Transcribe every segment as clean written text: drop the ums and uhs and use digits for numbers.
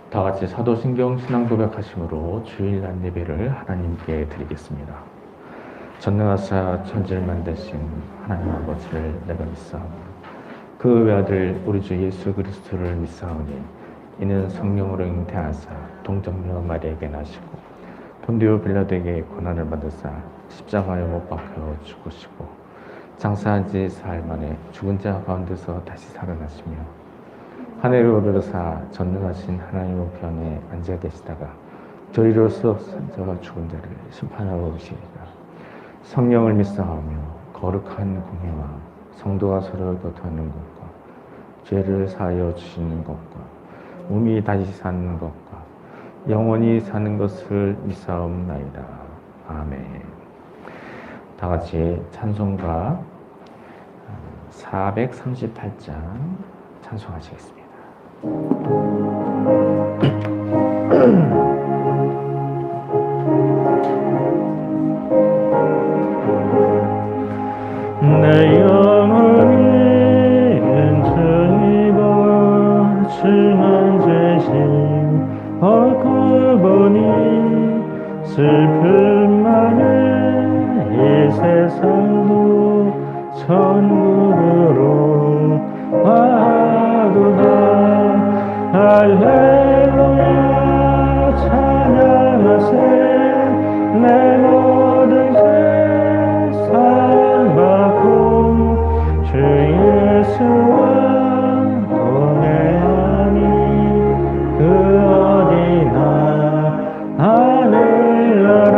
다 같이 사도신경 신앙 고백하심으로 주일날 예배를 하나님께 드리겠습니다. 전능하사 천지를 만드신 하나님 아버지를 내가 믿사오니 그 외아들 우리 주 예수 그리스도를 믿사오니 이는 성령으로 잉태하사 동정녀 마리아에게 나시고 본디오 빌라도에게 고난을 받으사 십자가에 못 박혀 죽으시고 장사한 지 사흘 만에 죽은 자 가운데서 다시 살아나시며 하늘에 오르사 전능하신 하나님 우편에 앉아 계시다가 저리로서 산자와 죽은 자를 심판하러 오시리라. 성령을 믿사오며 거룩한 공회와 성도가 서로 교통하는 것과 죄를 사하여 주시는 것과 몸이 다시 사는 것과 영원히 사는 것을 믿사옵나이다. 아멘. 다 같이 찬송가 438장 찬송하시겠습니다. 내 영혼이 은총입어 충만 죄심 얻고 보니 슬픔 많은 이 세상도 천국으로 와도다. 할렐루야 찬양하세 내 모든 죄 사랑받고 주 예수와 동행하니 그 어디나 하늘나라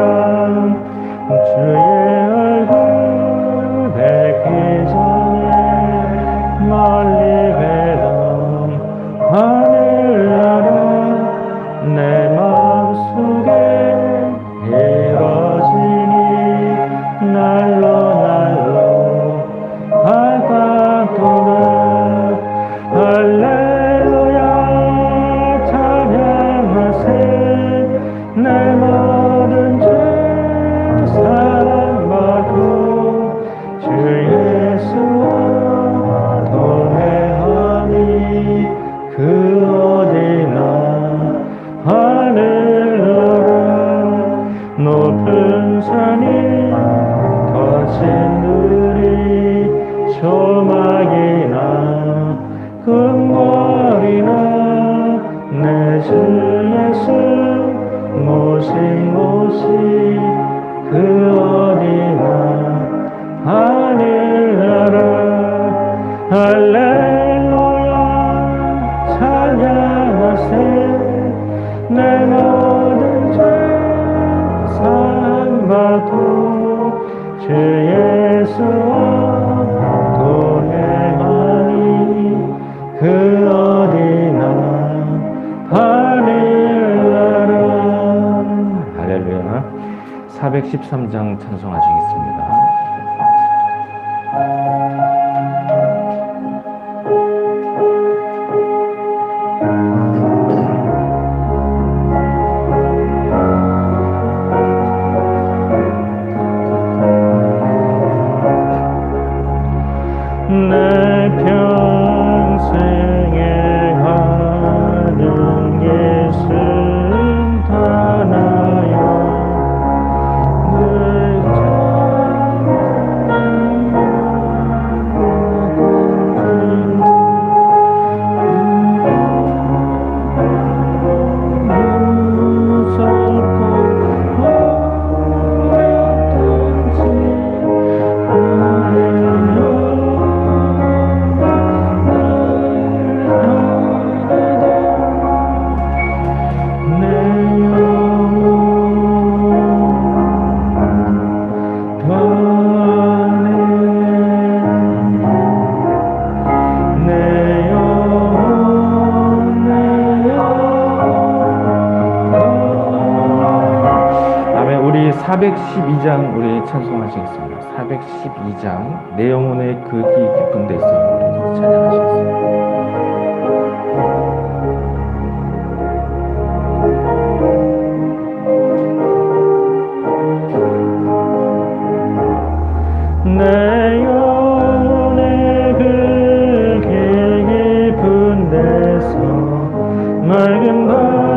주의 얼굴 뵙기 전에 멀리 뵈던 하늘나라 내 마음속에 이루어지니 날로 발각도는 할렐루야 찬양하세 내 모든 죄 사랑받고 주 예수와 동행하니 그 어디나 하늘나라 높은 산이 거친 들이 조막이나 금머리나 내 주 예수 모신 곳이 그 어디나 하늘나라 할렐루야 찬양하세 내 모든 죄 사랑받고 주 예수와 동행하니 그 어디나 하늘나라. 할렐루야. 413장 찬송하시겠습니다. 내 평생에 하는 예수 하나여 늘 우리 412장 우리 찬송하시겠습니다. 412장 내 영혼의 그 깊은 데서 우리 찬양하시겠습니다. 내 영혼의 그 깊은 데서 맑은 밤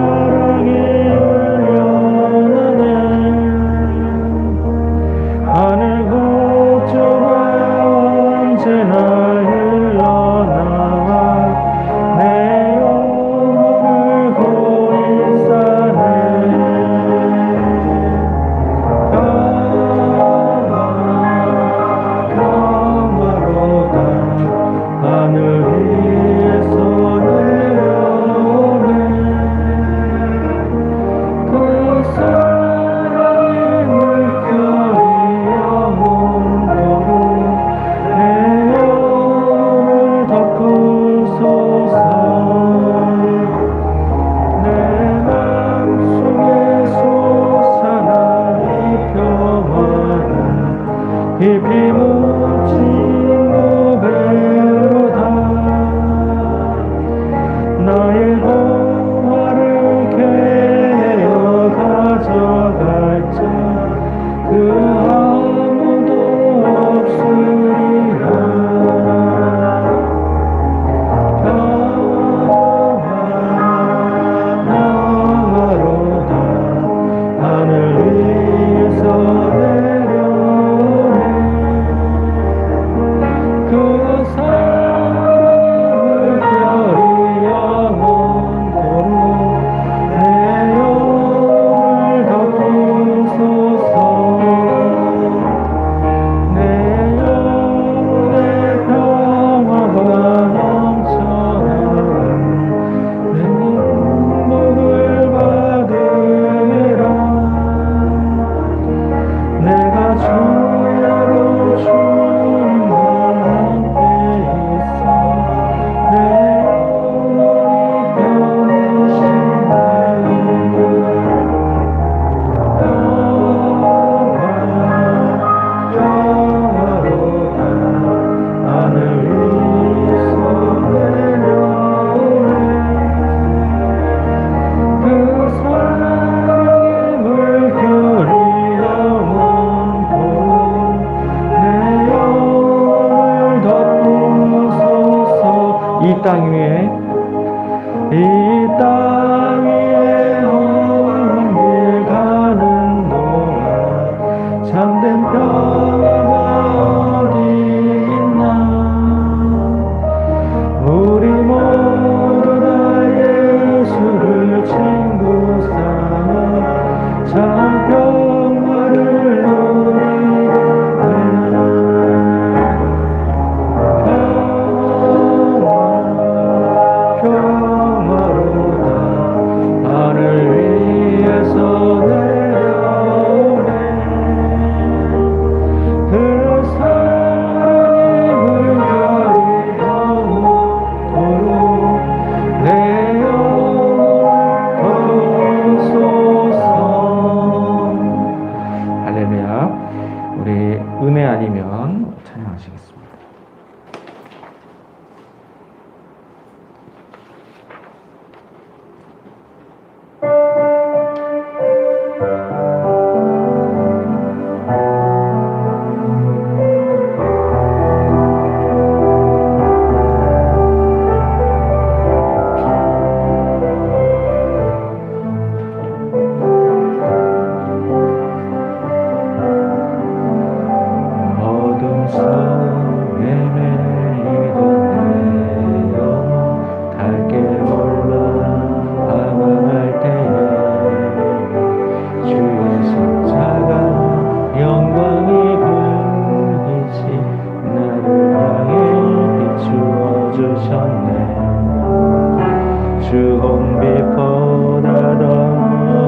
주홍 빛보다 더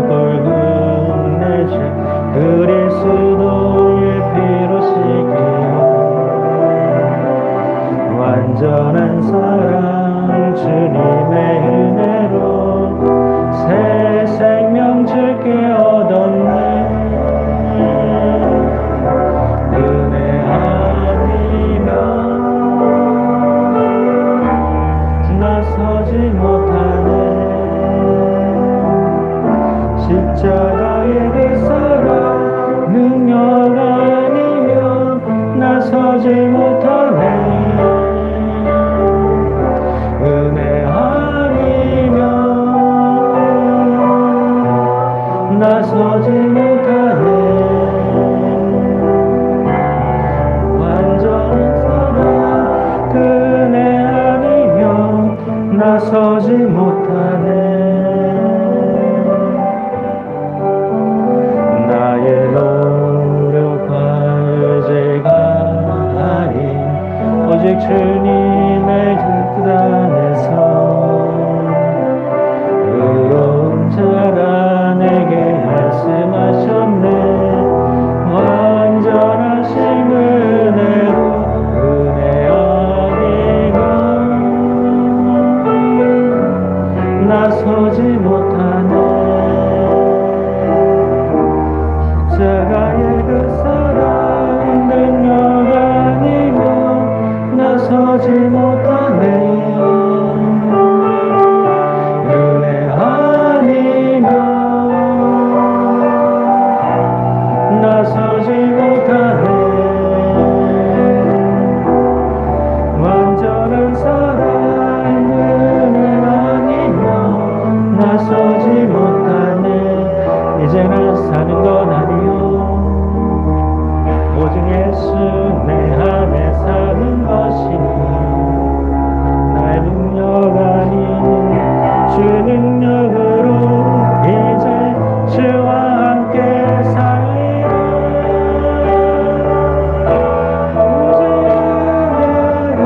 붉은 내 주 그리스도의 피로 씻기어 완전한 사랑 주님의 은혜로 새 생명 주께 얻었네. 은혜 아니면 나서지 못하네. 십자가의 그 사랑 능력 아니면 나서지 못하네. 은혜 아니면 나서지 못하네. 완전한 사랑 은혜 아니면 나서지 못하네. 나의 노력과 의지가 아닌 오직 주님의 뜻 안에서 의로운 자라 내게 말씀하셨네. 완전하신 은혜로 은혜 아니면 나서지 못하네. 십자가의 그 사랑 능력 아니면 나서지 못하네. 은혜 아니면 나서지 못하네. 완전한 사랑 은혜 아니면 나서지 못하네. 이제는 사는 건 아니요 오직 예수 내 안에 사는 것이니 나의 능력 아닌 주 능력으로 이제 주와 함께 살리라. 오직 은혜로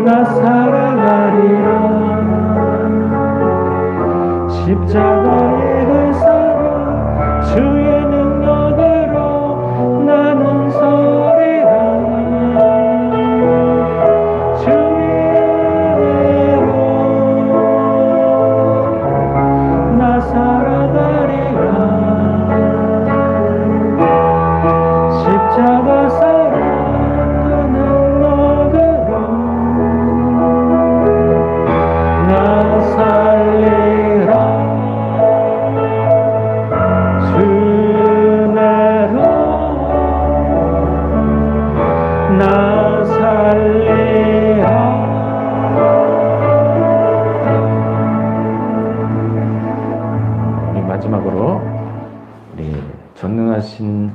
나 살아가리라. 십자가의 그 사랑 주의 능력으로 나는 서리라. 주의 은혜로 나 살아가리라. 십자가 사랑 그 능력으로 나 살리라. 주내로 나 살리라. 우리 마지막으로 우리 전능하신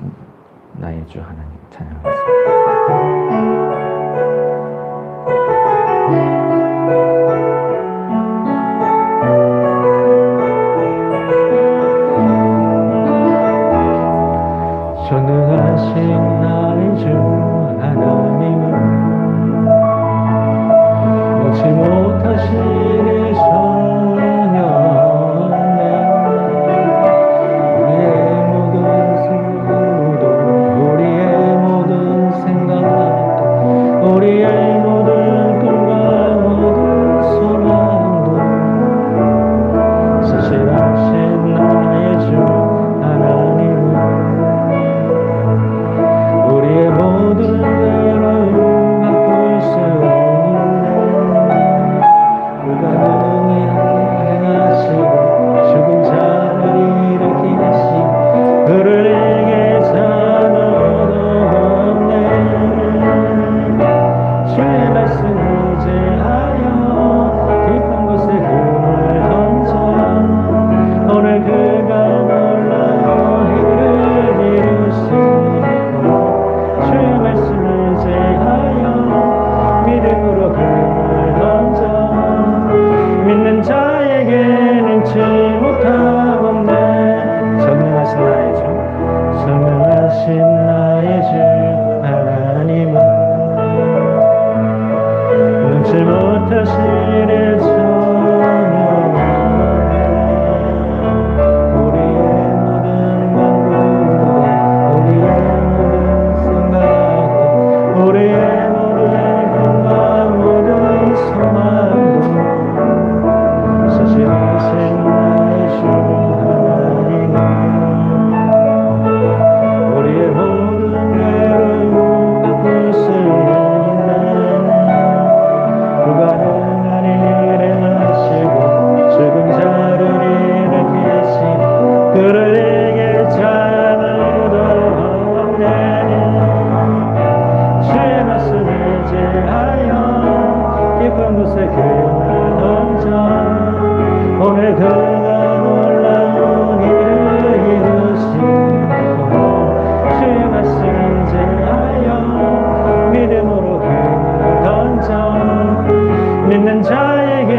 나의 주 하나님 찬양하겠습니다. 전능하신 나의 주 하나님은 놓지 못하시니 전혀 없네. 우리의 모든 못하시네 전혀 우리의 모든 간구도 우리의 모든 생각도 우리의 모든 꿈과 모든 소망도 사실하신 나의 주 하나님은 우리의 모든 외로움과 뜻을 불가능한 일을 하시고 죽은 자를 일으키시고 그를 이길 자는 아무도 없나니 주의 말씀을 지하여 깊은 곳에 그물 던져 오늘 그가 놀라운 일을 이루시고 주의 말씀을 지하여 믿음으로 그물 던져 믿는 자에게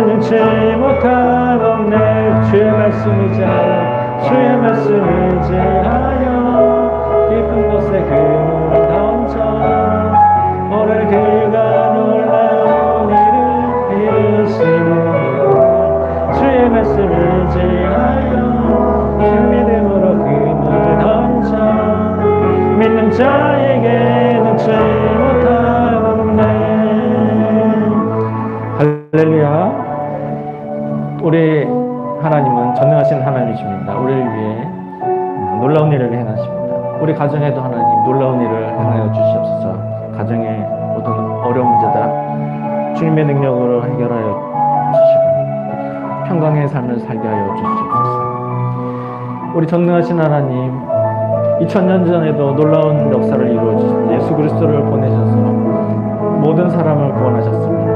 눈치 못함 없네 주의 말씀이자여 주의 말씀이자여 깊은 곳에 그물 던져 오늘 그가 놀라운 일을 이루시며 주의 말씀이자여 믿음으로 그물 던져 믿는 자에게 눈치 못함 없네 할렐루야. 우리 하나님은 전능하신 하나님이십니다. 우리를 위해 놀라운 일을 행하십니다. 우리 가정에도 하나님 놀라운 일을 행하여 주시옵소서. 가정의 모든 어려운 문제다 주님의 능력으로 해결하여 주시고 평강의 삶을 살게 하여 주시옵소서. 우리 전능하신 하나님 2000년 전에도 놀라운 역사를 이루어 주신 예수 그리스도를 보내셔서 모든 사람을 구원하셨습니다.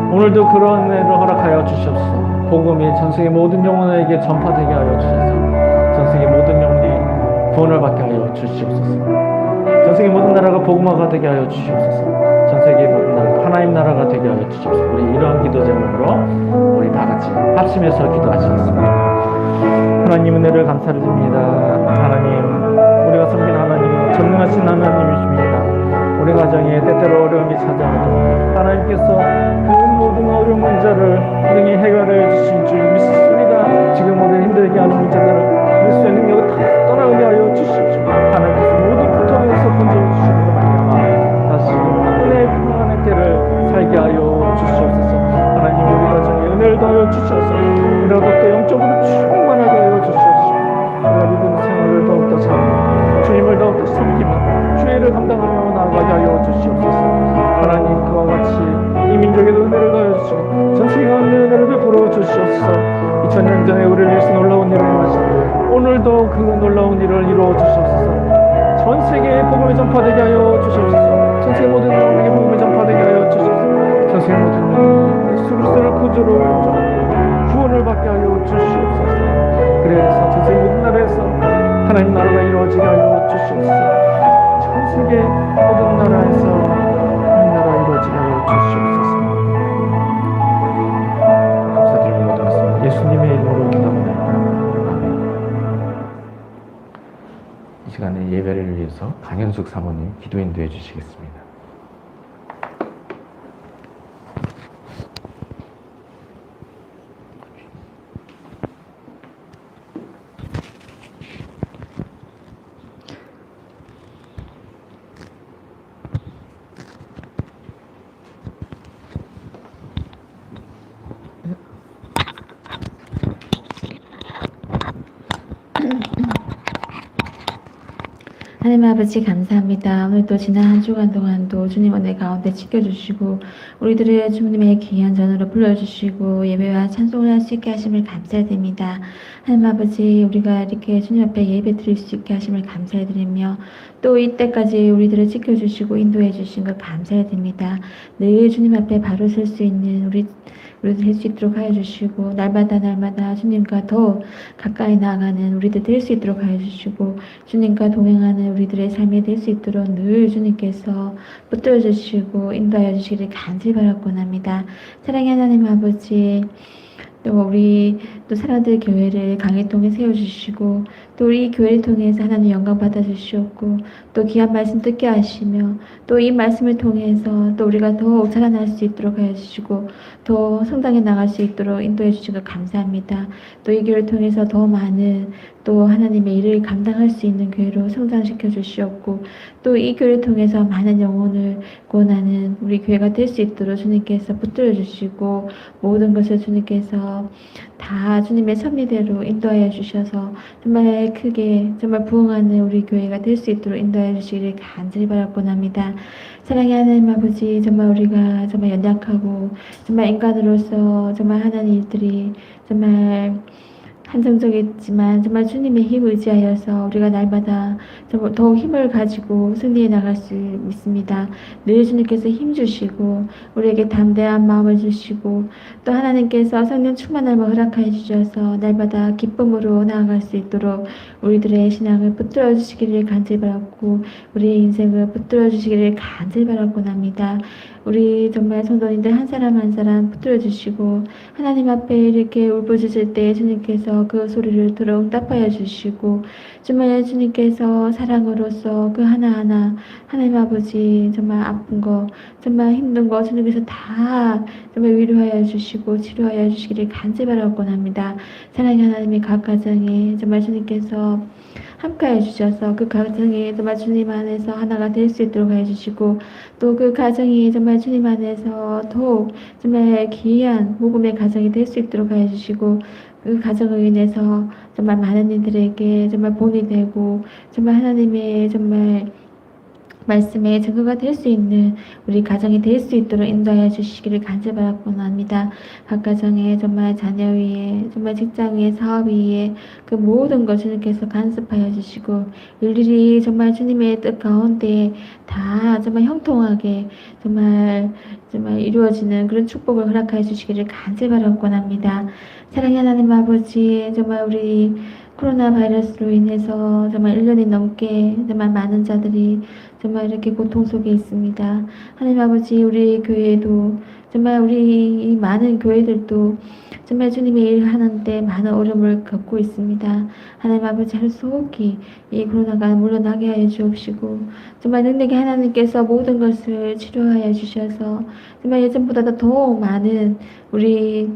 오늘도 그런 은혜를 허락하여 주시옵소서. 복음이 전세계 모든 영혼에게 전파되게 하여 주셔서 전세계 모든 영혼이 구원을 받게 하여 주시옵소서. 전세계 모든 나라가 복음화가 되게 하여 주시옵소서. 전세계 모든 나라가 하나님 나라가 되게 하여 주시옵소서. 우리 이러한 기도 제목으로 우리 다 같이 합심해서 기도하시겠습니다. 하나님 은혜를 감사를 드립니다. 하나님 우리가 섬기는 하나님은 전능하신 하나님이십니다. 우리 가정에 때때로 어려움이 찾아와도 하나님께서 그 모든 어려운 문제를 능히 해결해 주신 줄 믿습니다. 지금 우리 힘들게 하는 문제들을 그리스도의 능력을 다 떠나게 하여 주십시오. 하나님께서 모든 고통에서 건져주시는 것 말미암아 다시 은혜의 평안의 때를 살게 하여 주시옵소서. 하나님 우리 가정에 은혜를 더하여 주셔서 우리가 또 영적으로 충만하게 하여 주시옵소서. 우리가 믿음 생활을 더욱더 잘하고 주님을 더욱더 섬기며 주의를 감당하며 나아가게 하여 주시옵소서. 하나님 그와 같이 이 민족에도 은혜를 더하여 주시고 전세계가 은혜를 베풀어 주시옵소서. 2000년 전에 우리를 위해서 놀라운 일을 행하시고 오늘도 그 놀라운 일을 이루어 주시옵소서. 전 세계에 복음이 전파되게 하여 주시옵소서. 전 세계 모든 영혼에게 복음이 전파되게 하여 주시옵소서. 전 세계 모든 영혼이 예수 그리스도를 구주로 구원을 받게 하여 주시옵소서. 그래서 전 세계 모든 나라에서 하나님 나라가 이루어지게 하여 주시옵소서. 전 세계 모든 나라에서 하나님 나라가 이루어지게 하여 주시옵소서. 감사드리며 모든 말씀 예수님의 이름으로 기도합니다. 아멘. 이 시간에 예배를 위해서 강현숙 사모님 기도 인도해 주시겠습니다. 하나님 아버지 감사합니다. 오늘도 지난 한 주간 동안도 주님 은혜 가운데 지켜주시고 우리들을 주님의 귀한 전으로 불러주시고 예배와 찬송을 할 수 있게 하심을 감사드립니다. 하나님 아버지 우리가 이렇게 주님 앞에 예배 드릴 수 있게 하심을 감사드리며 또 이때까지 우리들을 지켜주시고 인도해 주신 것 감사드립니다. 늘 주님 앞에 바로 설 수 있는 우리들 될 수 있도록 하여 주시고 날마다 주님과 더 가까이 나아가는 우리들 될 수 있도록 하여 주시고 주님과 동행하는 우리들의 삶이 될 수 있도록 늘 주님께서 붙들어 주시고 인도하여 주시기를 간절히 바라곤 합니다. 사랑의 하나님 아버지 또 우리 또 사랑들 교회를 강해통에 세워주시고 또 우리 교회를 통해서 하나님 영광 받아주시옵고 또 귀한 말씀 듣게 하시며 또 이 말씀을 통해서 또 우리가 더욱 자라날 수 있도록 하여 주시고 더 성장해 나갈 수 있도록 인도해 주시고 감사합니다. 또 이 교회를 통해서 더 많은 또 하나님의 일을 감당할 수 있는 교회로 성장시켜 주시옵고 또 이 교회를 통해서 많은 영혼을 구원하는 우리 교회가 될 수 있도록 주님께서 붙들어 주시고 모든 것을 주님께서 다 주님의 섭리대로 인도하여 주셔서 정말 크게 정말 부흥하는 우리 교회가 될 수 있도록 인도하여 주시기를 간절히 바라곤 합니다. 사랑의 하나님 아버지, 정말 우리가 정말 연약하고 정말 인간으로서 정말 하나님 일들이 정말 한정적이지만 정말 주님의 힘을 의지하여서 우리가 날마다 정말 더욱 힘을 가지고 승리해 나갈 수 있습니다. 늘 주님께서 힘 주시고 우리에게 담대한 마음을 주시고 또 하나님께서 성령 충만함을 허락하여 주셔서 날마다 기쁨으로 나아갈 수 있도록 우리들의 신앙을 붙들어 주시기를 간절히 바랐고 우리의 인생을 붙들어 주시기를 간절히 바라곤 합니다. 우리 정말 성도님들 한 사람 한 사람 붙들어 주시고 하나님 앞에 이렇게 울부짖을 때 주님께서 그 소리를 들어 응답하여 주시고 정말 주님께서 사랑으로서 그 하나하나 하나님 아버지 정말 아픈 거 정말 힘든 거 주님께서 다 정말 위로하여 주시고 치료하여 주시기를 간절히 바라곤 합니다. 사랑의 하나님의 각 가정에 정말 주님께서 함께해 주셔서 그 가정이 정말 주님 안에서 하나가 될 수 있도록 해주시고 또 그 가정이 정말 주님 안에서 더욱 정말 귀한 복음의 가정이 될 수 있도록 해주시고 그 가정을 인해서 정말 많은 이들에게 정말 본이 되고 정말 하나님의 정말 말씀의 증거가 될 수 있는 우리 가정이 될 수 있도록 인도하여 주시기를 간절히 바라곤 합니다. 각 가정에 정말 자녀 위에 정말 직장 위에 사업 위에 그 모든 것 주님께서 간섭하여 주시고 일일이 정말 주님의 뜻 가운데 다 정말 형통하게 정말 이루어지는 그런 축복을 허락하여 주시기를 간절히 바라곤 합니다. 사랑의 하나님 아버지, 정말 우리 코로나 바이러스로 인해서 정말 1년이 넘게 정말 많은 자들이 정말 이렇게 고통 속에 있습니다. 하나님 아버지, 우리 교회도 정말 우리 이 많은 교회들도 정말 주님의 일을 하는데 많은 어려움을 겪고 있습니다. 하나님 아버지, 하루속히 이 코로나가 물러나게 하여 주옵시고 정말 능력의 하나님께서 모든 것을 치료하여 주셔서 정말 예전보다 더 많은 우리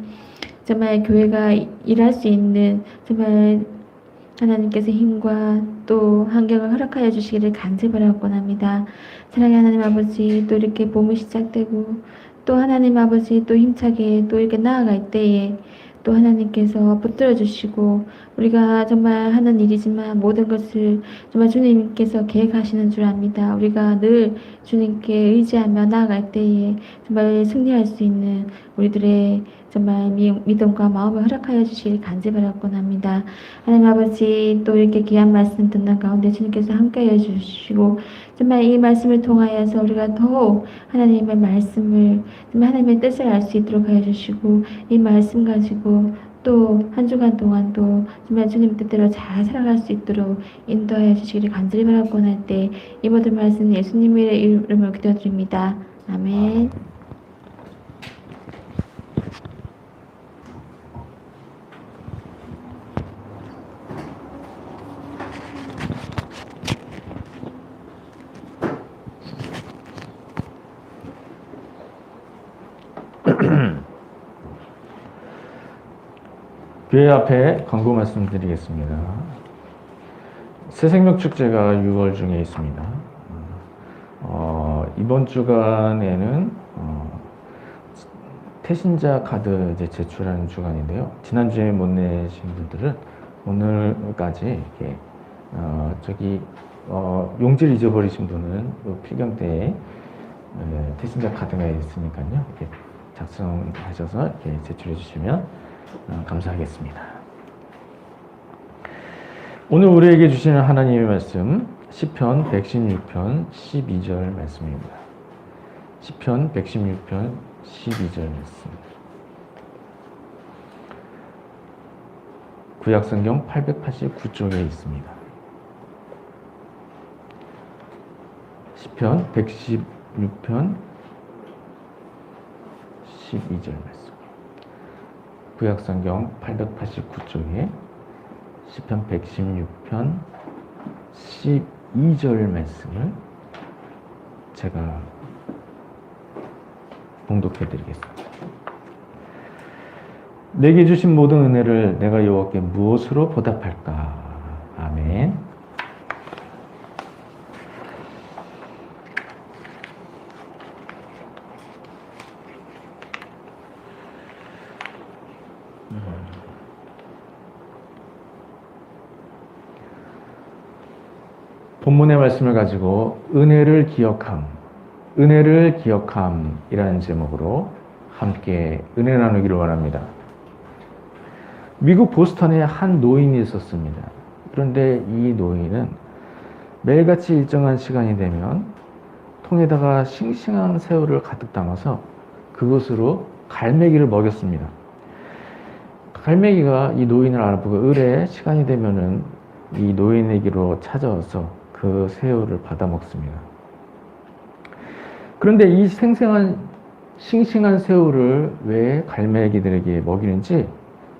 정말 교회가 일할 수 있는 정말 하나님께서 힘과 또 환경을 허락하여 주시기를 간절히 바라곤 합니다. 사랑의 하나님 아버지, 또 이렇게 봄이 시작되고 또 하나님 아버지 또 힘차게 또 이렇게 나아갈 때에 또 하나님께서 붙들어 주시고 우리가 정말 하는 일이지만 모든 것을 정말 주님께서 계획하시는 줄 압니다. 우리가 늘 주님께 의지하며 나아갈 때에 정말 승리할 수 있는 우리들의 정말 믿음과 마음을 허락하여 주시길 간절히 바라곤 합니다. 하나님 아버지, 또 이렇게 귀한 말씀 듣는 가운데 주님께서 함께해 주시고 정말 이 말씀을 통하여서 우리가 더욱 하나님의 말씀을 정말 하나님의 뜻을 알 수 있도록 하여 주시고 이 말씀 가지고 또 한 주간 동안도 정말 주님 뜻대로 잘 살아갈 수 있도록 인도하여 주시기를 간절히 바라곤 할 때 이 모든 말씀 예수님의 이름으로 기도드립니다. 아멘. 교회 앞에 광고 말씀드리겠습니다. 새생명 축제가 6월 중에 있습니다. 이번 주간에는 태신자 카드 이제 제출하는 주간인데요. 지난주에 못 내신 분들은 오늘까지 이렇게 용지를 잊어버리신 분은 필경 때에 태신자 카드가 있으니까요. 이렇게 작성하셔서 이렇게 제출해 주시면 감사하겠습니다. 오늘 우리에게 주시는 하나님의 말씀 시편 116편 12절 말씀입니다. 시편 116편 12절 말씀. 구약성경 889쪽에 있습니다. 시편 116편 12절 말씀. 구약성경 889쪽에 시편 116편 12절 말씀을 제가 봉독해 드리겠습니다. 내게 주신 모든 은혜를 내가 여호와께 무엇으로 보답할까? 아멘. 본문의 말씀을 가지고 은혜를 기억함이라는 제목으로 함께 은혜 나누기를 원합니다. 미국 보스턴에 한 노인이 있었습니다. 그런데 이 노인은 매일같이 일정한 시간이 되면 통에다가 싱싱한 새우를 가득 담아서 그것으로 갈매기를 먹였습니다. 갈매기가 이 노인을 알아보고 의뢰 시간이 되면은 이 노인에게로 찾아와서 그 새우를 받아 먹습니다. 그런데 이 싱싱한 새우를 왜 갈매기들에게 먹이는지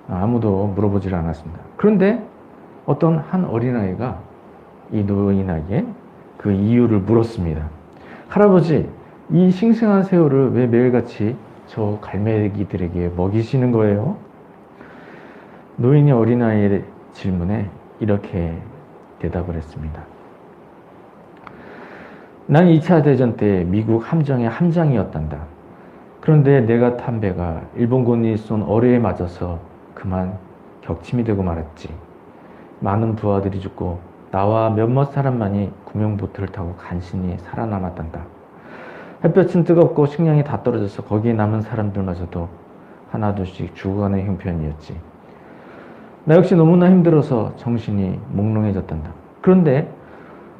아무도 물어보질 않았습니다. 그런데 어떤 한 어린아이가 이 노인에게 그 이유를 물었습니다. 할아버지, 이 싱싱한 새우를 왜 매일같이 저 갈매기들에게 먹이시는 거예요? 노인이 어린아이의 질문에 이렇게 대답을 했습니다. 난 2차 대전 때 미국 함정의 함장이었단다. 그런데 내가 탄 배가 일본군이 쏜 어뢰에 맞아서 그만 격침이 되고 말았지. 많은 부하들이 죽고 나와 몇몇 사람만이 구명보트를 타고 간신히 살아남았단다. 햇볕은 뜨겁고 식량이 다 떨어져서 거기에 남은 사람들마저도 하나둘씩 죽어가는 형편이었지. 나 역시 너무나 힘들어서 정신이 몽롱해졌단다. 그런데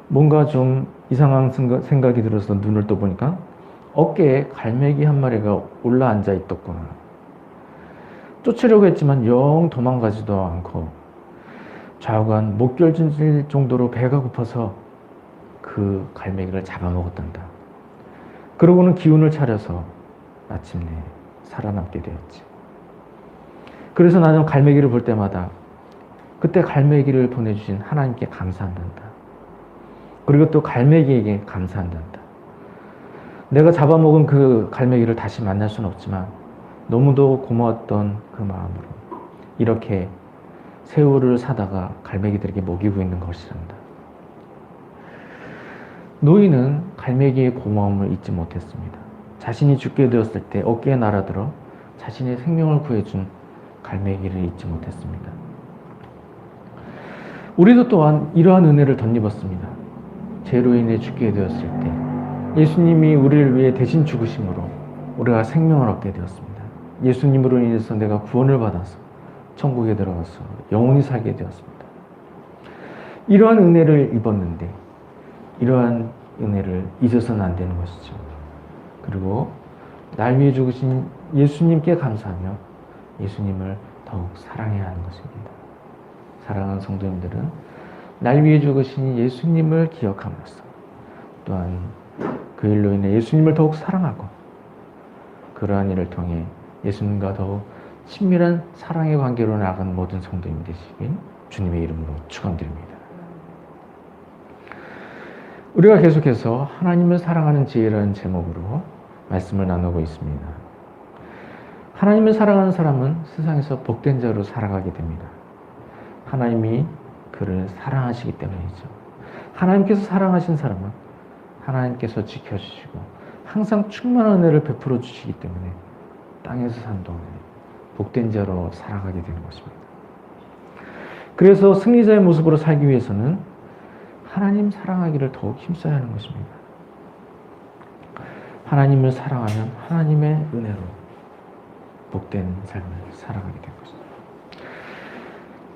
뭔가 좀 이상한 생각이 들어서 눈을 떠보니까 어깨에 갈매기 한 마리가 올라앉아 있더구나. 쫓으려고 했지만 영 도망가지도 않고 좌우간 못 견딜 정도로 배가 고파서 그 갈매기를 잡아먹었단다. 그러고는 기운을 차려서 마침내 살아남게 되었지. 그래서 나는 갈매기를 볼 때마다 그때 갈매기를 보내주신 하나님께 감사한단다. 그리고 또 갈매기에게 감사한단다. 내가 잡아먹은 그 갈매기를 다시 만날 수는 없지만 너무도 고마웠던 그 마음으로 이렇게 새우를 사다가 갈매기들에게 먹이고 있는 것이란다. 노인은 갈매기의 고마움을 잊지 못했습니다. 자신이 죽게 되었을 때 어깨에 날아들어 자신의 생명을 구해준 갈매기를 잊지 못했습니다. 우리도 또한 이러한 은혜를 덧입었습니다. 죄로 인해 죽게 되었을 때 예수님이 우리를 위해 대신 죽으심으로 우리가 생명을 얻게 되었습니다. 예수님으로 인해서 내가 구원을 받아서 천국에 들어가서 영원히 살게 되었습니다. 이러한 은혜를 입었는데 이러한 은혜를 잊어서는 안 되는 것이죠. 그리고 날 위해 죽으신 예수님께 감사하며 예수님을 더욱 사랑해야 하는 것입니다. 사랑하는 성도님들은 날 위해 죽으신 예수님을 기억함으로써 또한 그 일로 인해 예수님을 더욱 사랑하고 그러한 일을 통해 예수님과 더욱 친밀한 사랑의 관계로 나아가는 모든 성도님 되시길 주님의 이름으로 축원드립니다. 우리가 계속해서 하나님을 사랑하는 지혜라는 제목으로 말씀을 나누고 있습니다. 하나님을 사랑하는 사람은 세상에서 복된 자로 살아가게 됩니다. 하나님이 그를 사랑하시기 때문이죠. 하나님께서 사랑하신 사람은 하나님께서 지켜주시고 항상 충만한 은혜를 베풀어 주시기 때문에 땅에서 산 동안에 복된 자로 살아가게 되는 것입니다. 그래서 승리자의 모습으로 살기 위해서는 하나님 사랑하기를 더욱 힘써야 하는 것입니다. 하나님을 사랑하면 하나님의 은혜로 복된 삶을 살아가게 된 것입니다.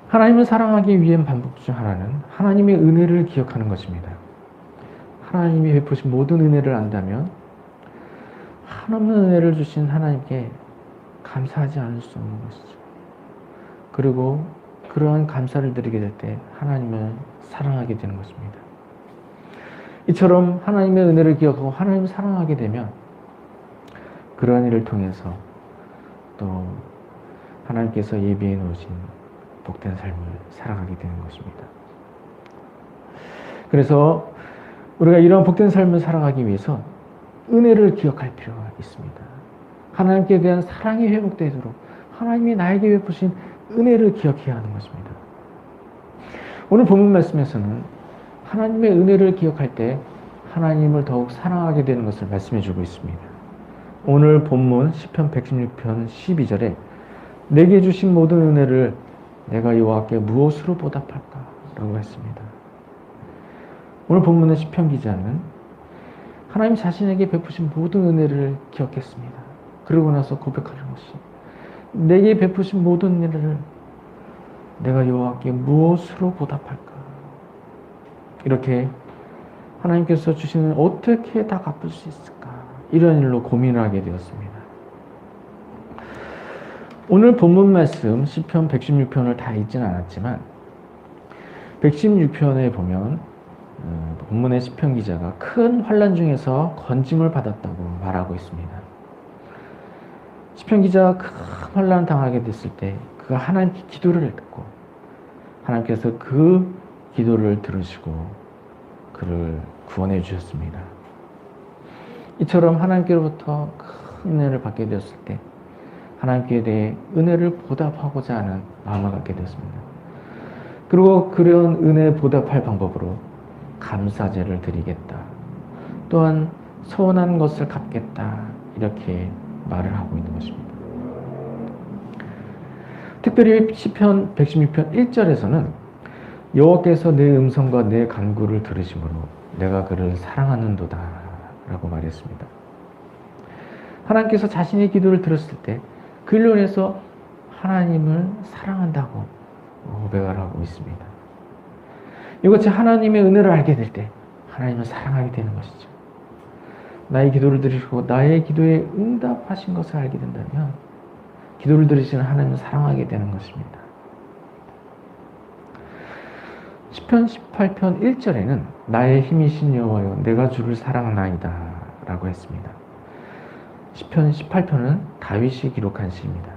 하나님을 사랑하기 위한 방법 중 하나는 하나님의 은혜를 기억하는 것입니다. 하나님이 베푸신 모든 은혜를 안다면 한없는 은혜를 주신 하나님께 감사하지 않을 수 없는 것이죠. 그리고 그러한 감사를 드리게 될 때 하나님을 사랑하게 되는 것입니다. 이처럼 하나님의 은혜를 기억하고 하나님을 사랑하게 되면 그러한 일을 통해서 또 하나님께서 예비해 놓으신 복된 삶을 살아가게 되는 것입니다. 그래서 우리가 이런 복된 삶을 살아가기 위해서 은혜를 기억할 필요가 있습니다. 하나님께 대한 사랑이 회복되도록 하나님이 나에게 베푸신 은혜를 기억해야 하는 것입니다. 오늘 본문 말씀에서는 하나님의 은혜를 기억할 때 하나님을 더욱 사랑하게 되는 것을 말씀해 주고 있습니다. 오늘 본문 시편 116편 12절에 내게 주신 모든 은혜를 내가 여호와께 무엇으로 보답할까? 라고 했습니다. 오늘 본문의 시편 기자는 하나님 자신에게 베푸신 모든 은혜를 기억했습니다. 그러고 나서 고백하는 것이 내게 베푸신 모든 은혜를 내가 여호와께 무엇으로 보답할까? 이렇게 하나님께서 주시는 어떻게 다 갚을 수 있을까? 이런 일로 고민을 하게 되었습니다. 오늘 본문 말씀 시편 116편을 다 읽지는 않았지만 116편에 보면 본문의 시편 기자가 큰 환난 중에서 건짐을 받았다고 말하고 있습니다. 시편 기자가 큰 환난을 당하게 됐을 때 그가 하나님께 기도를 했고 하나님께서 그 기도를 들으시고 그를 구원해 주셨습니다. 이처럼 하나님께로부터 큰 은혜를 받게 되었을 때 하나님께 대해 은혜를 보답하고자 하는 마음을 갖게 되었습니다. 그리고 그런 은혜 보답할 방법으로 감사제를 드리겠다. 또한 서운한 것을 갚겠다. 이렇게 말을 하고 있는 것입니다. 특별히 시편 116편 1절에서는 여호와께서 내 음성과 내 간구를 들으심으로 내가 그를 사랑하는도다 라고 말했습니다. 하나님께서 자신의 기도를 들었을 때 그로 인해서 하나님을 사랑한다고 고백을 하고 있습니다. 이것이 하나님의 은혜를 알게 될 때 하나님을 사랑하게 되는 것이죠. 나의 기도를 들으시고 나의 기도에 응답하신 것을 알게 된다면 기도를 들으시는 하나님을 사랑하게 되는 것입니다. 시편 18편 1절에는 나의 힘이신 여호와여 내가 주를 사랑하나이다 라고 했습니다. 시편 18편은 다윗이 기록한 시입니다.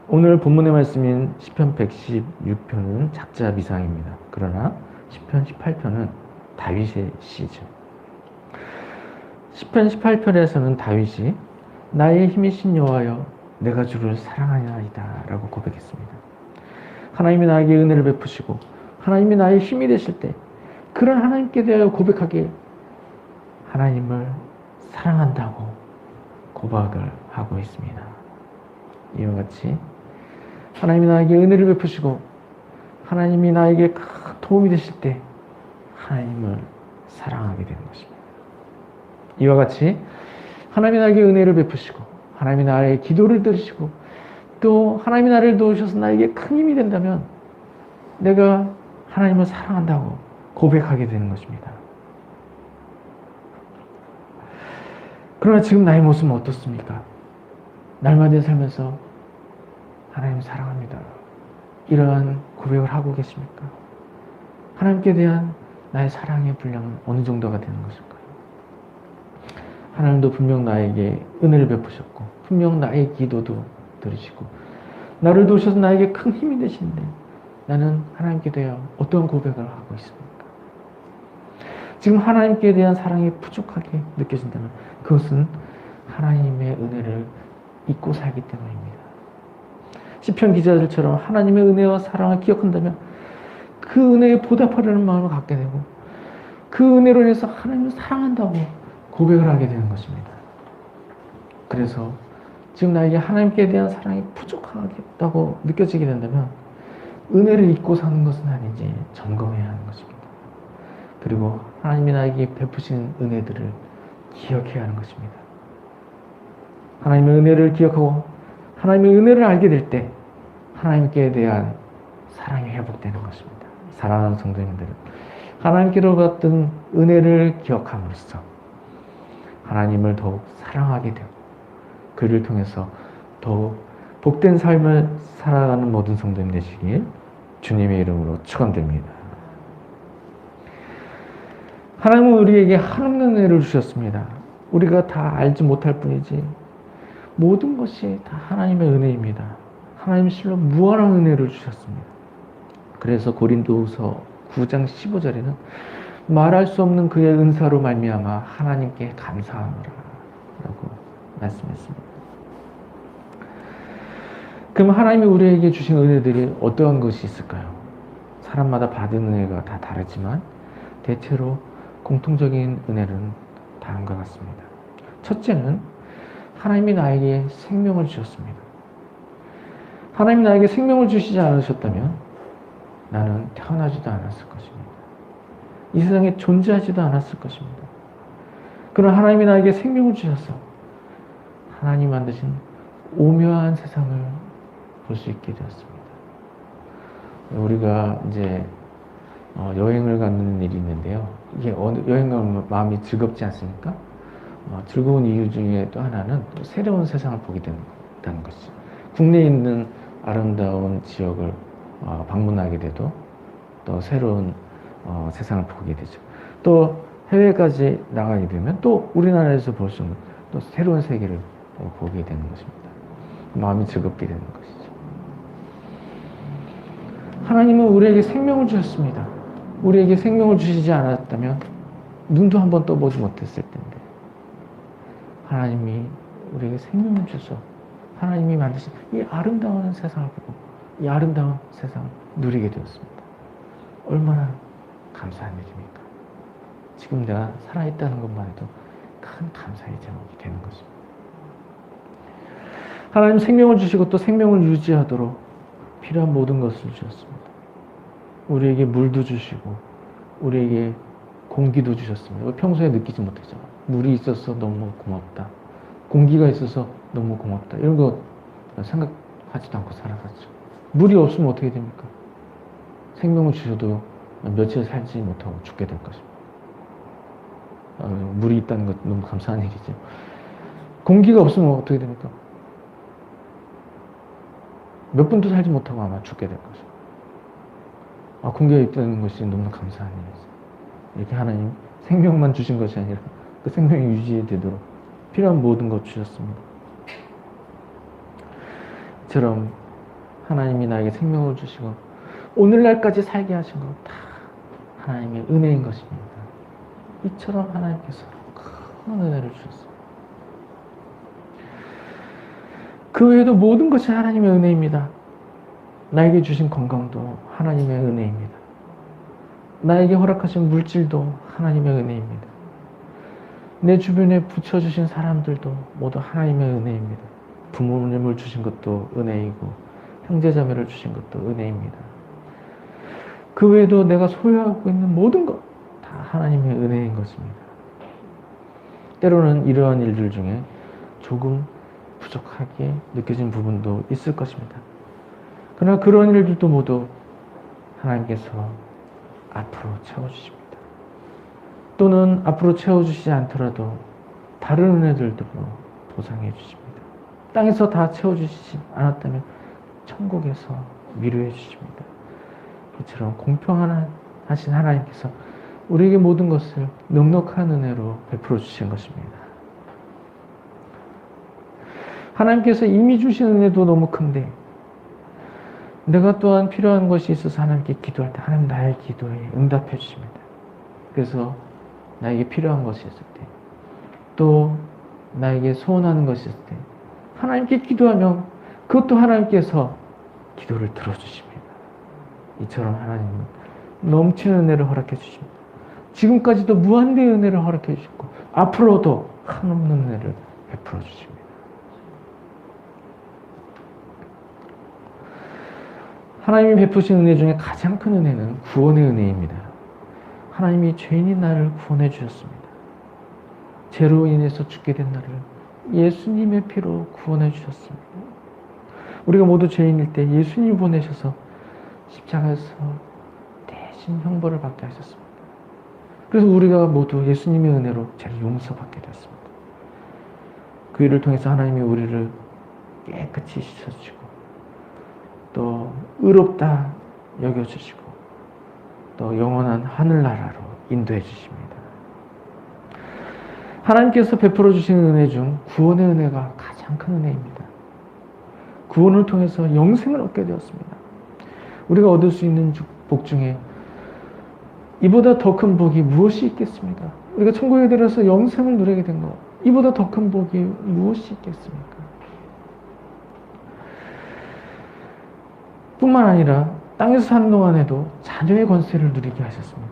오늘 본문의 말씀인 시편 116편은 작자 미상입니다. 그러나 시편 18편은 다윗의 시죠. 시편 18편에서는 다윗이 나의 힘이신 여호와여 내가 주를 사랑하나이다 라고 고백했습니다. 하나님이 나에게 은혜를 베푸시고 하나님이 나의 힘이 되실 때 그런 하나님께 대하여 고백하기에 하나님을 사랑한다고 고백을 하고 있습니다. 이와 같이 하나님이 나에게 은혜를 베푸시고 하나님이 나에게 큰 도움이 되실 때 하나님을 사랑하게 되는 것입니다. 이와 같이 하나님이 나에게 은혜를 베푸시고 하나님이 나의 기도를 들으시고 또 하나님이 나를 도우셔서 나에게 큰 힘이 된다면 내가 하나님을 사랑한다고 고백하게 되는 것입니다. 그러나 지금 나의 모습은 어떻습니까? 날마다 살면서 하나님을 사랑합니다. 이러한 고백을 하고 계십니까? 하나님께 대한 나의 사랑의 분량은 어느 정도가 되는 것일까요? 하나님도 분명 나에게 은혜를 베푸셨고 분명 나의 기도도 들으시고 나를 도우셔서 나에게 큰 힘이 되시는데 나는 하나님께 대하여 어떤 고백을 하고 있습니까? 지금 하나님께 대한 사랑이 부족하게 느껴진다면 그것은 하나님의 은혜를 잊고 살기 때문입니다. 시편 기자들처럼 하나님의 은혜와 사랑을 기억한다면 그 은혜에 보답하려는 마음을 갖게 되고 그 은혜로 인해서 하나님을 사랑한다고 고백을 하게 되는 것입니다. 그래서 지금 나에게 하나님께 대한 사랑이 부족하겠다고 느껴지게 된다면 은혜를 잊고 사는 것은 아닌지 점검해야 하는 것입니다. 그리고 하나님이 나에게 베푸신 은혜들을 기억해야 하는 것입니다. 하나님의 은혜를 기억하고 하나님의 은혜를 알게 될 때 하나님께 대한 사랑이 회복되는 것입니다. 사랑하는 성도님들은 하나님께로 받은 은혜를 기억함으로써 하나님을 더욱 사랑하게 되고 그를 통해서 더욱 복된 삶을 살아가는 모든 성도님 되시길 주님의 이름으로 축원드립니다. 하나님은 우리에게 한없는 은혜를 주셨습니다. 우리가 다 알지 못할 뿐이지 모든 것이 다 하나님의 은혜입니다. 하나님 실로 무한한 은혜를 주셨습니다. 그래서 고린도후서 9장 15절에는 말할 수 없는 그의 은사로 말미암아 하나님께 감사하노라 라고 말씀했습니다. 그럼 하나님이 우리에게 주신 은혜들이 어떠한 것이 있을까요? 사람마다 받은 은혜가 다 다르지만 대체로 공통적인 은혜는 다음과 같습니다. 첫째는 하나님이 나에게 생명을 주셨습니다. 하나님이 나에게 생명을 주시지 않으셨다면 나는 태어나지도 않았을 것입니다. 이 세상에 존재하지도 않았을 것입니다. 그러나 하나님이 나에게 생명을 주셔서 하나님 만드신 오묘한 세상을 볼 수 있게 되었습니다. 우리가 이제 여행을 가는 일이 있는데요. 이게 여행 가면 마음이 즐겁지 않습니까? 즐거운 이유 중에 또 하나는 또 새로운 세상을 보게 된다는 것이죠. 국내에 있는 아름다운 지역을 방문하게 돼도 또 새로운 세상을 보게 되죠. 또 해외까지 나가게 되면 또 우리나라에서 볼 수 있는 또 새로운 세계를 보게 되는 것입니다. 마음이 즐겁게 되는 것이죠. 하나님은 우리에게 생명을 주셨습니다. 우리에게 생명을 주시지 않았다면 눈도 한번 떠보지 못했을 텐데 하나님이 우리에게 생명을 주셔서 하나님이 만드신 이 아름다운 세상을 보고 이 아름다운 세상을 누리게 되었습니다. 얼마나 감사한 일입니까? 지금 내가 살아있다는 것만 해도 큰 감사의 제목이 되는 것입니다. 하나님 생명을 주시고 또 생명을 유지하도록 필요한 모든 것을 주셨습니다. 우리에게 물도 주시고 우리에게 공기도 주셨습니다. 평소에 느끼지 못했죠. 물이 있어서 너무 고맙다. 공기가 있어서 너무 고맙다. 이런 거 생각하지도 않고 살아갔죠. 물이 없으면 어떻게 됩니까? 생명을 주셔도 며칠 살지 못하고 죽게 될 것입니다. 물이 있다는 것 너무 감사한 일이죠. 공기가 없으면 어떻게 됩니까? 몇 분도 살지 못하고 아마 죽게 될 것입니다. 공기가 있다는 것이 너무 감사한 일이죠. 이렇게 하나님 생명만 주신 것이 아니라 그 생명이 유지되도록 필요한 모든 것 주셨습니다. 이처럼 하나님이 나에게 생명을 주시고 오늘날까지 살게 하신 것 다 하나님의 은혜인 것입니다. 이처럼 하나님께서 큰 은혜를 주셨습니다. 그 외에도 모든 것이 하나님의 은혜입니다. 나에게 주신 건강도 하나님의 은혜입니다. 나에게 허락하신 물질도 하나님의 은혜입니다. 내 주변에 붙여주신 사람들도 모두 하나님의 은혜입니다. 부모님을 주신 것도 은혜이고 형제자매를 주신 것도 은혜입니다. 그 외에도 내가 소유하고 있는 모든 것 다 하나님의 은혜인 것입니다. 때로는 이러한 일들 중에 조금 부족하게 느껴진 부분도 있을 것입니다. 그러나 그런 일들도 모두 하나님께서 앞으로 채워주십니다. 또는 앞으로 채워주시지 않더라도 다른 은혜들도 보상해 주십니다. 땅에서 다 채워주시지 않았다면 천국에서 위로해 주십니다. 이처럼 공평하신 하나님께서 우리에게 모든 것을 넉넉한 은혜로 베풀어 주신 것입니다. 하나님께서 이미 주신 은혜도 너무 큰데 내가 또한 필요한 것이 있어서 하나님께 기도할 때 하나님 나의 기도에 응답해 주십니다. 그래서 나에게 필요한 것이 있을 때 또 나에게 소원하는 것이 있을 때 하나님께 기도하면 그것도 하나님께서 기도를 들어주십니다. 이처럼 하나님은 넘치는 은혜를 허락해 주십니다. 지금까지도 무한대의 은혜를 허락해 주셨고 앞으로도 한없는 은혜를 베풀어 주십니다. 하나님이 베푸신 은혜 중에 가장 큰 은혜는 구원의 은혜입니다. 하나님이 죄인인 나를 구원해 주셨습니다. 죄로 인해서 죽게 된 나를 예수님의 피로 구원해 주셨습니다. 우리가 모두 죄인일 때 예수님이 보내셔서 십자가에서 대신 형벌을 받게 하셨습니다. 그래서 우리가 모두 예수님의 은혜로 죄를 용서받게 됐습니다. 그 일을 통해서 하나님이 우리를 깨끗이 씻어주시고 또 의롭다 여겨주시고 또 영원한 하늘나라로 인도해 주십니다. 하나님께서 베풀어 주시는 은혜 중 구원의 은혜가 가장 큰 은혜입니다. 구원을 통해서 영생을 얻게 되었습니다. 우리가 얻을 수 있는 복 중에 이보다 더 큰 복이 무엇이 있겠습니까? 우리가 천국에 들어서 영생을 누리게 된 것, 이보다 더 큰 복이 무엇이 있겠습니까? 뿐만 아니라 땅에서 사는 동안에도 자녀의 권세를 누리게 하셨습니다.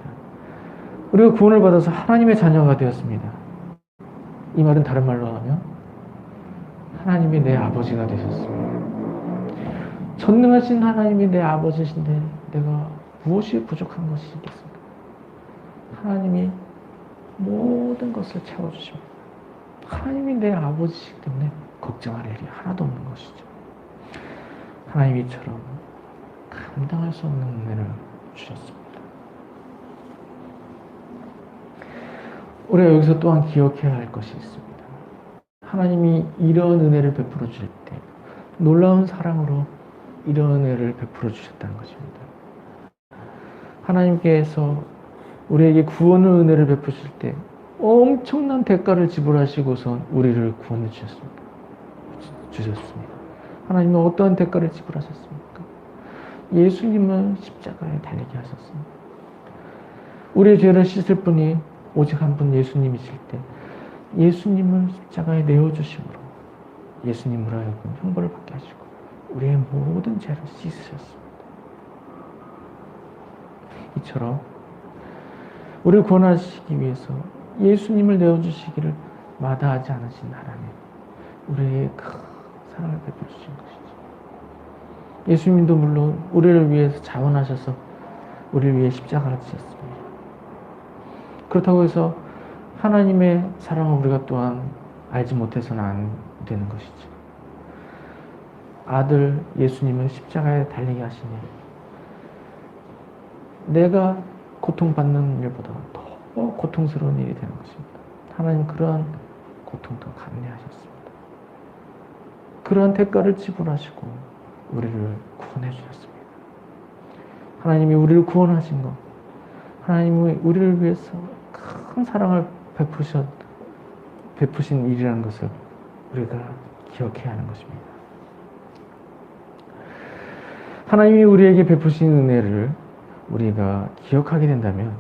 우리가 구원을 받아서 하나님의 자녀가 되었습니다. 이 말은 다른 말로 하면 하나님이 내 아버지가 되셨습니다. 전능하신 하나님이 내 아버지신데 내가 무엇이 부족한 것이 있겠습니까? 하나님이 모든 것을 채워주십니다. 하나님이 내 아버지시기 때문에 걱정할 일이 하나도 없는 것이죠. 하나님이 이처럼 감당할 수 없는 은혜를 주셨습니다. 우리가 여기서 또한 기억해야 할 것이 있습니다. 하나님이 이런 은혜를 베풀어 주실 때 놀라운 사랑으로 이런 은혜를 베풀어 주셨다는 것입니다. 하나님께서 우리에게 구원의 은혜를 베푸실 때 엄청난 대가를 지불하시고선 우리를 구원해 주셨습니다. 하나님은 어떠한 대가를 지불하셨습니까? 예수님을 십자가에 달리게 하셨습니다. 우리의 죄를 씻을 분이 오직 한 분 예수님이실 때 예수님을 십자가에 내어주심으로 예수님으로 하여금 형벌을 받게 하시고 우리의 모든 죄를 씻으셨습니다. 이처럼 우리를 구원하시기 위해서 예수님을 내어주시기를 마다하지 않으신 하나님, 우리의 큰 사랑을 베풀어 주신 것이죠. 예수님도 물론 우리를 위해서 자원하셔서 우리를 위해 십자가를 지셨습니다. 그렇다고 해서 하나님의 사랑을 우리가 또한 알지 못해서는 안 되는 것이죠. 아들 예수님을 십자가에 달리게 하시니 내가 고통받는 일보다 더 고통스러운 일이 되는 것입니다. 하나님 그러한 고통도 감내하셨습니다. 그러한 대가를 지불하시고 우리를 구원해 주셨습니다. 하나님이 우리를 구원하신 것, 하나님이 우리를 위해서 큰 사랑을 베푸신 일이라는 것을 우리가 기억해야 하는 것입니다. 하나님이 우리에게 베푸신 은혜를 우리가 기억하게 된다면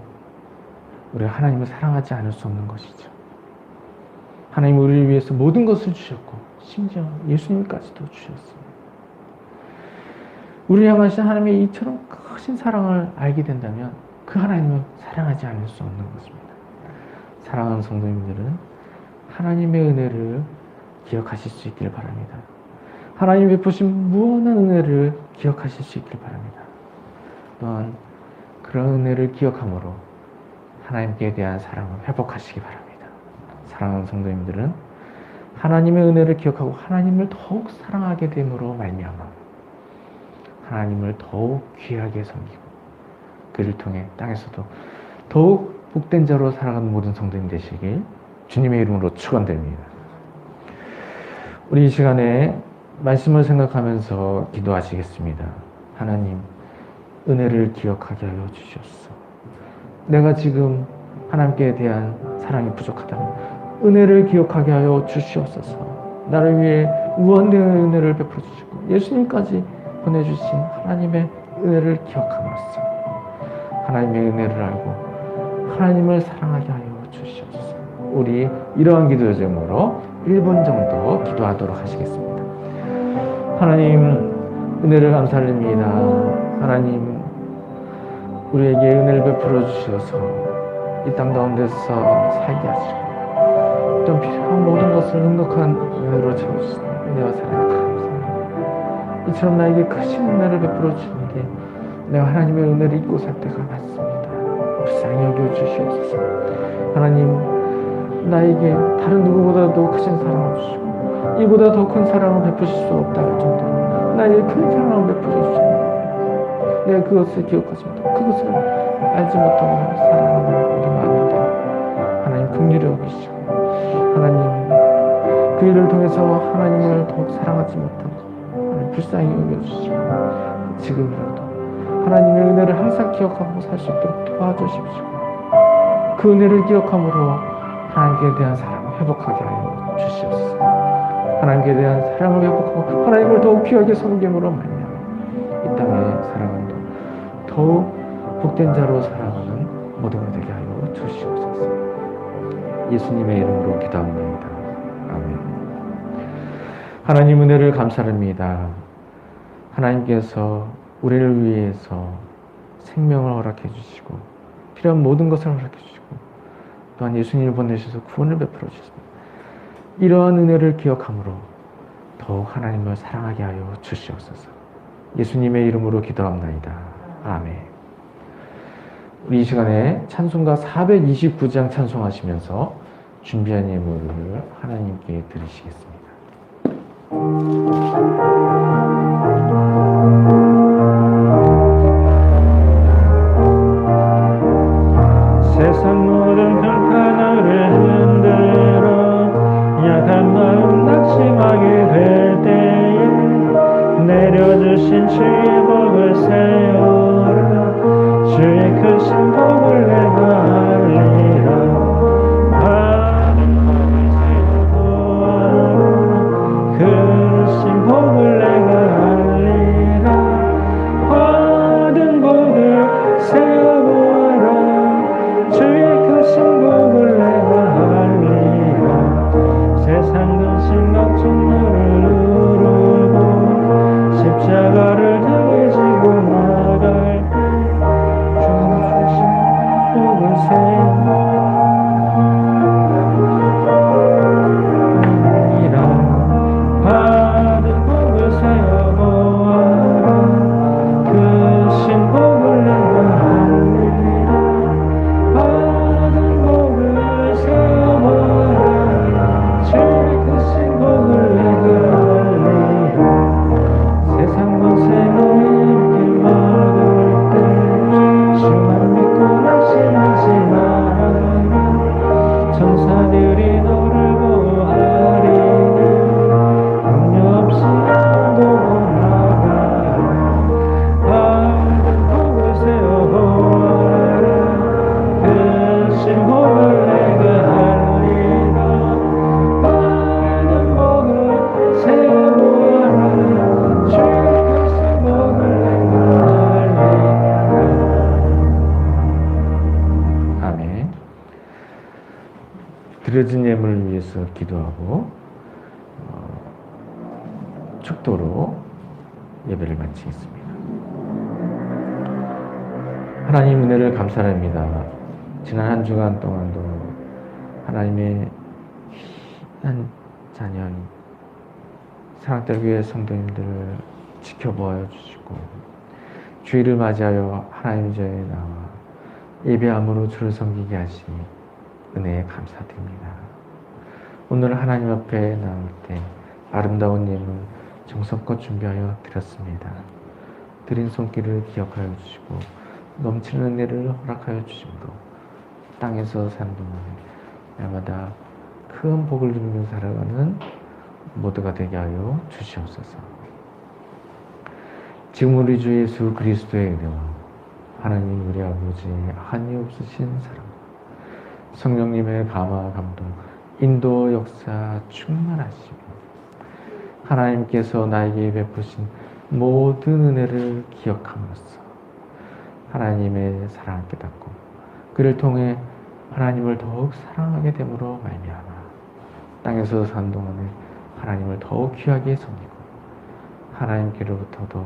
우리가 하나님을 사랑하지 않을 수 없는 것이죠. 하나님은 우리를 위해서 모든 것을 주셨고 심지어 예수님까지도 주셨습니다. 우리를 향하신 하나님의 이처럼 크신 사랑을 알게 된다면 그 하나님을 사랑하지 않을 수 없는 것입니다. 사랑하는 성도님들은 하나님의 은혜를 기억하실 수 있기를 바랍니다. 하나님이 베푸신 무한한 은혜를 기억하실 수 있기를 바랍니다. 또한 그런 은혜를 기억함으로 하나님께 대한 사랑을 회복하시기 바랍니다. 사랑하는 성도님들은 하나님의 은혜를 기억하고 하나님을 더욱 사랑하게 됨으로 말미암아 하나님을 더욱 귀하게 섬기고 그를 통해 땅에서도 더욱 복된 자로 살아가는 모든 성도님 되시길 주님의 이름으로 축원드립니다. 우리 이 시간에 말씀을 생각하면서 기도하시겠습니다. 하나님, 은혜를 기억하게 하여 주시옵소서. 내가 지금 하나님께 대한 사랑이 부족하다면 은혜를 기억하게 하여 주시옵소서. 나를 위해 무한된 은혜를 베풀어 주시고 예수님까지 보내주신 하나님의 은혜를 기억함으로써 하나님의 은혜를 알고 하나님을 사랑하게 하여 주시옵소서. 우리 이러한 기도 제목으로 1분 정도 기도하도록 하시겠습니다. 하나님, 은혜를 감사드립니다. 하나님, 우리에게 은혜를 베풀어 주셔서 이 땅 가운데서 살게 하시고 또 필요한 모든 것을 넉넉한 은혜로 채워주시니 은혜와 사랑을 감사합니다. 이처럼 나에게 크신 은혜를 베풀어 주시는데 내가 하나님의 은혜를 잊고 살 때가 많습니다. 불쌍히 여겨 주시옵소서. 하나님, 나에게 다른 누구보다도 크신 사랑을 주시고 이보다 더 큰 사랑을 베푸실 수 없다 할 정도로 나에게 큰 사랑을 베풀어 주십니다. 내가 그것을 기억하십니다. 그것을 알지 못하고 사랑하는 일이 많은데 하나님 긍휼히 여기시고 하나님 그 일을 통해서 하나님을 더욱 사랑하지 못하고 하나님 불쌍히 여겨주시고 지금이라도 하나님의 은혜를 항상 기억하고 살 수 있도록 도와주십시오. 그 은혜를 기억함으로 하나님께 대한 사랑을 회복하게 하여 주시옵소서. 하나님께 대한 사랑을 회복하고 하나님을 더욱 귀하게 섬김으로 말미암아 이 땅에 살아가는 더욱 복된 자로 살아가는 모두가 되게 하여 주시옵소서. 예수님의 이름으로 기도합니다. 아멘. 하나님 은혜를 감사합니다. 하나님께서 우리를 위해서 생명을 허락해 주시고 필요한 모든 것을 허락해 주시고 또한 예수님을 보내셔서 구원을 베풀어 주셨습니다. 이러한 은혜를 기억함으로 더욱 하나님을 사랑하게 하여 주시옵소서. 예수님의 이름으로 기도합나이다. 아멘. 우리 이 시간에 찬송가 429장 찬송하시면서 준비한 예물을 하나님께 드리시겠습니다. 세상 모든 평판을 흔들어 약한 마음 낙심하게 될 때에 내려주신 주의 복을 세워라. 주의 크신 복을 내가 알리라. 받은 복을 세워보아라. 크신 복을 내가 알리라. 받은 복을 세워보아라. 주의 크신 복을 내가 알리라. 세상 근심 걱정 너를 누르고 십자가를 등에 지고 나갈 때 주 주신 복을 세우리라. 받은 복을 세워보아라. 크신 복을 내가 알리라. 받은 복을 세워보아라. 주의 크신 복을 내가 알리라. 세상 것에 너의 길 막을 때 주만 믿고 낙심하지 말아라. 천사들이 너를 보호하리니 염려 없이 보고 나가라. 받은 복을 세워보아라. 크신 복을 내가 알리라. 받은 복을 세워보아라. 주의 크신 복을 내가 알리라. 아멘. 드려진 예물을 위해서 기도하고 축도로 예배를 마치겠습니다. 하나님 은혜를 감사합니다. 지난 한 주간 동안도 하나님의 귀한 자녀인 사랑대교회 성도님들을 지켜보아 주시고 주일을 맞이하여 하나님 전에 나와 예배함으로 주를 섬기게 하시니 은혜에 감사드립니다. 오늘 하나님 앞에 나올 때 아름다운 예물 정성껏 준비하여 드렸습니다. 드린 손길을 기억하여 주시고 넘치는 은혜를 허락하여 주심으로 땅에서 사는 동안에 날마다 큰 복을 누리며 살아가는 모두가 되게 하여 주시옵소서. 지금 우리 주 예수 그리스도의 은혜와 하나님 우리 아버지의 한이 없으신 사랑, 성령님의 감화 감동, 인도 역사 충만하시고 하나님께서 나에게 베푸신 모든 은혜를 기억함으로써 하나님의 사랑을 깨닫고 그를 통해 하나님을 더욱 사랑하게 됨으로 말미암아 땅에서 산 동안에 하나님을 더욱 귀하게 섬기고 하나님께로부터도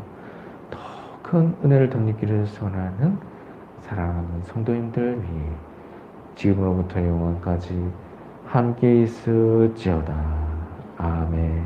더 큰 은혜를 덧입기를 소원하는 사랑하는 성도님들 위해 지금으로부터 영원까지 함께 있을지어다. 아멘.